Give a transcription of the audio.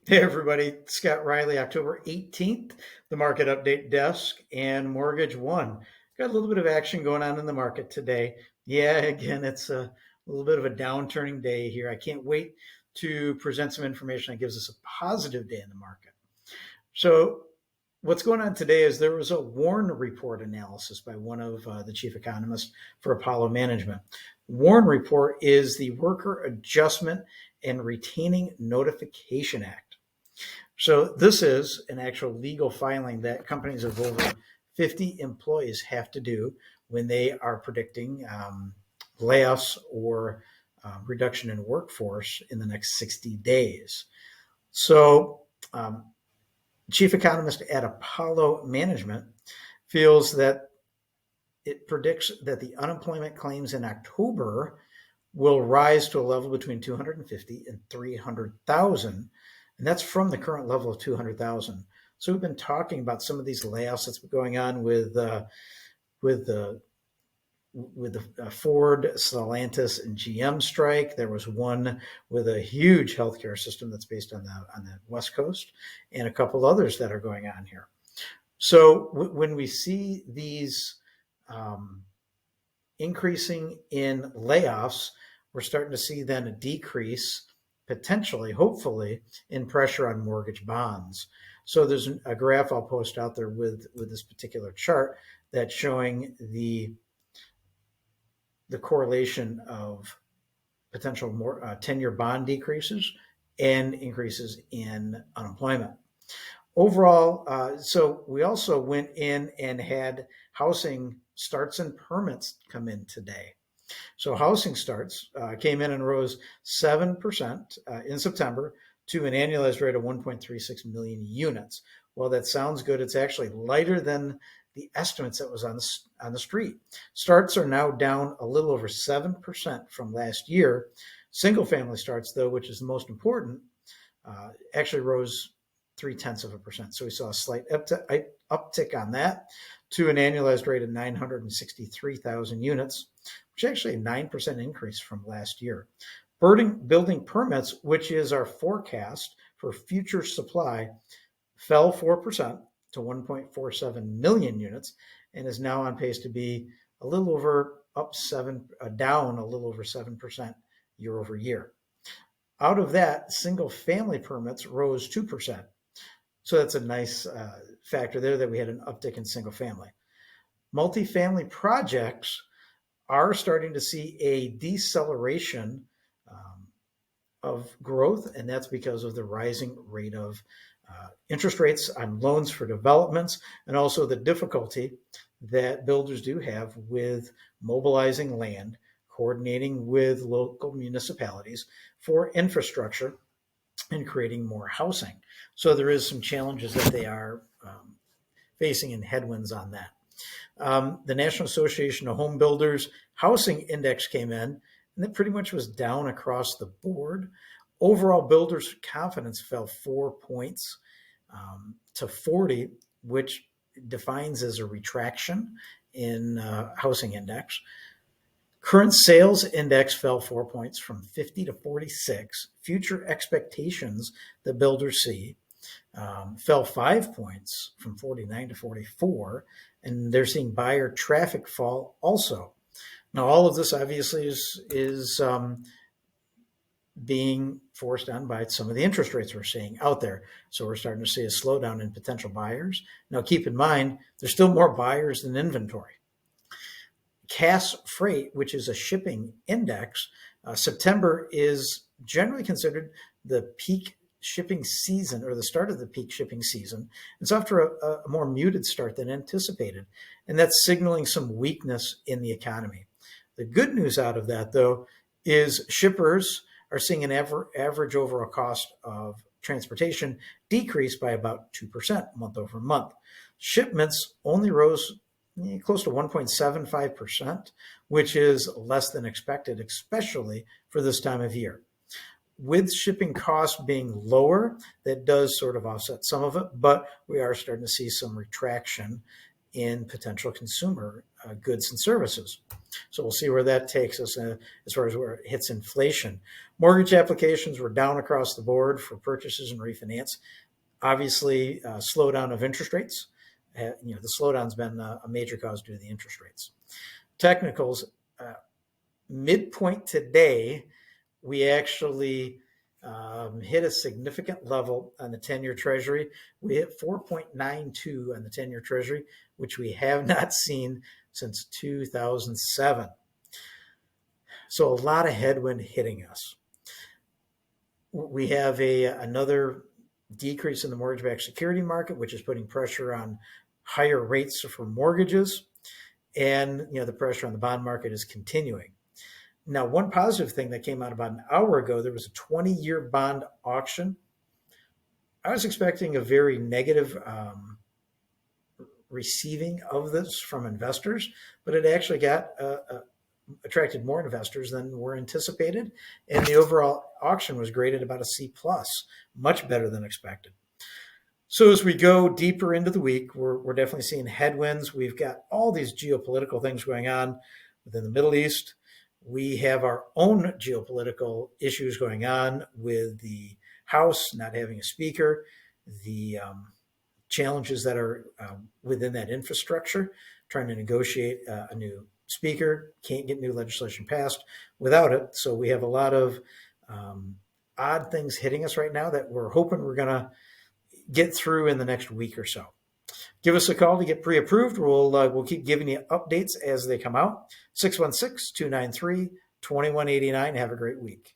Hey, everybody. Scott Riley, October 18th, the market update desk and Mortgage One. Got a little bit of action going on in the market today. Yeah, again, it's a little bit of a downturning day here. I can't wait to present some information that gives us a positive day in the market. So, what's going on today is there was a Warren report analysis by one of the chief economists for Apollo Management. Warren report is the Worker Adjustment and Retaining Notification Act. So this is an actual legal filing that companies of over 50 employees have to do when they are predicting layoffs or reduction in workforce in the next 60 days. So chief economist at Apollo Management feels that it predicts that the unemployment claims in October will rise to a level between 250 and 300,000, and that's from the current level of 200,000. So we've been talking about some of these layoffs that's been going on with the Ford, Stellantis, and GM strike. There was one with a huge healthcare system that's based on the West Coast, and a couple others that are going on here. So when we see these increasing in layoffs, we're starting to see then a decrease, potentially, hopefully, in pressure on mortgage bonds. So there's a graph I'll post out there with this particular chart that's showing the correlation of potential more 10-year bond decreases and increases in unemployment. Overall, so we also went in and had housing starts and permits come in today. So housing starts came in and rose 7% in September to an annualized rate of 1.36 million units. Well, that sounds good. It's actually lighter than the estimates that was on the street. Starts are now down a little over 7% from last year. Single family starts, though, which is the most important, actually rose 0.3%. So we saw a slight uptick on that to an annualized rate of 963,000 units, which is actually a 9% increase from last year. Building permits, which is our forecast for future supply, fell 4% to 1.47 million units and is now on pace to be a little over down a little over 7% year over year. Out of that, single family permits rose 2%. So that's a nice factor there that we had an uptick in single family. Multifamily projects are starting to see a deceleration of growth, and that's because of the rising rate of interest rates on loans for developments, and also the difficulty that builders do have with mobilizing land, coordinating with local municipalities for infrastructure, and creating more housing. So there is some challenges that they are facing and headwinds on that. The National Association of Home Builders Housing Index came in, and it pretty much was down across the board. Overall, builders' confidence fell 4 points to 40, which defines as a retraction in housing index. Current sales index fell 4 points from 50 to 46. Future expectations that builders see fell 5 points from 49 to 44, and they're seeing buyer traffic fall also. Now, all of this obviously is being forced on by some of the interest rates we're seeing out there. So we're starting to see a slowdown in potential buyers. Now, keep in mind, there's still more buyers than inventory. Cass Freight, which is a shipping index, September is generally considered the peak shipping season, or the start of the peak shipping season. It's after a more muted start than anticipated, and that's signaling some weakness in the economy. The good news out of that, though, is shippers are seeing an average overall cost of transportation decrease by about 2% month over month. Shipments only rose close to 1.75%, which is less than expected, especially for this time of year. With shipping costs being lower, that does sort of offset some of it, but we are starting to see some retraction in potential consumer goods and services. So we'll see where that takes us as far as where it hits inflation. Mortgage applications were down across the board for purchases and refinance. Obviously, slowdown of interest rates. The slowdown's been a major cause due to the interest rates. Technicals, midpoint today, we actually hit a significant level on the 10-year Treasury. We hit 4.92 on the 10-year Treasury, which we have not seen since 2007. So a lot of headwind hitting us. We have another decrease in the mortgage-backed security market, which is putting pressure on higher rates for mortgages. And the pressure on the bond market is continuing. Now, one positive thing that came out about an hour ago, there was a 20-year bond auction. I was expecting a very negative receiving of this from investors, but it actually attracted more investors than were anticipated. And the overall auction was graded about a C+, much better than expected. So as we go deeper into the week, we're definitely seeing headwinds. We've got all these geopolitical things going on within the Middle East. We have our own geopolitical issues going on with the House not having a speaker, the challenges that are within that infrastructure, trying to negotiate a new speaker, can't get new legislation passed without it. So we have a lot of odd things hitting us right now that we're hoping we're going to get through in the next week or so. Give us a call to get pre-approved. We'll keep giving you updates as they come out. 616-293-2189. Have a great week.